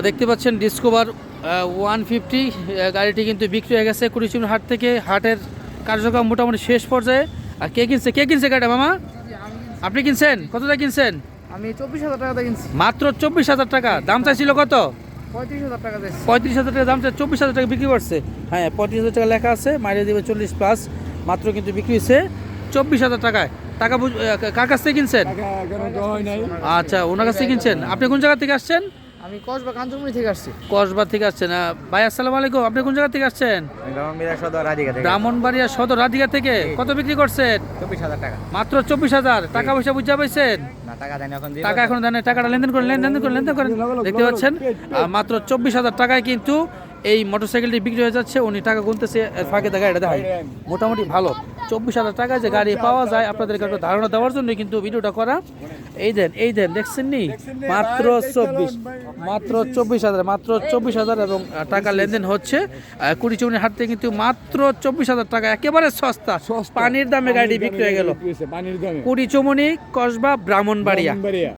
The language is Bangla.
দেখতে পাচ্ছেন ডিসকভার 150 গাড়িটি কিন্তু বিক্রি হয়ে গেছে কুড়িচুন হাট থেকে। হাটের কার্যক্রম মোটামুটি শেষ পর্যায়ে। আর কে কিনছে গাড়িটা মামা? আপনি কিনছেন? কতটা কিনছেন? আমি 24,000 টাকাতে কিনছি। মাত্র 24,000 টাকা। দাম চাইছিল কত? 35,000 টাকা দিয়েছি। 35,000 টাকা দাম চাই, 24,000 টাকা বিক্রি করছে। হ্যাঁ, 35,000 টাকা লেখা আছে, মাইরে দিবে 40+। মাত্র কিন্তু বিক্রি হয়েছে 24,000 টাকায়। টাকা কার কাছ থেকে কিনছেন? আচ্ছা, ওনার কাছ থেকে কিনছেন। আপনি কোন জায়গা থেকে আসছেন? আমি কসবা কাঞ্চনমুড়ি থেকে আসছি। কসবা থেকে আসছেন। ভাই আসসালামু আলাইকুম, আপনি কোন জায়গা থেকে আসছেন? ব্রাহ্মণবাড়িয়া সদর রাধিকা থেকে। ব্রাহ্মণবাড়িয়া সদর রাধিকা থেকে। কত বিক্রি করছেন? 24,000 টাকা। মাত্র 24,000 টাকা। পয়সা বুঝা পাইছেন? না, টাকা দেন এখন দিই। টাকা এখন দেন নাই, টাকাটা লেনদেন করেন। দেখতে পাচ্ছেন মাত্র 24,000 টাকায় কিন্তু এই মোটরসাইকেলটি বিক্রি হয়ে যাচ্ছে। উনি টাকা গুনতেছে, এর ফাঁকে দেখা এটা দেখাই মোটামুটি ভালো। 24,000 টাকায় যে গাড়ি পাওয়া যায় আপনাদেরকে একটা ধারণা দেওয়ার জন্য কিন্তু ভিডিওটা করা। এই দেন দেখছেন নি? মাত্র 24,000 এবং টাকা লেনদেন হচ্ছে কুড়িচুনি হাট থেকে কিন্তু মাত্র 24,000 টাকা। একেবারে সস্তা, পানির দামে গাড়ি বিক্রি হয়ে গেল। কুড়িচুমনি কসবা ব্রাহ্মণবাড়িয়া।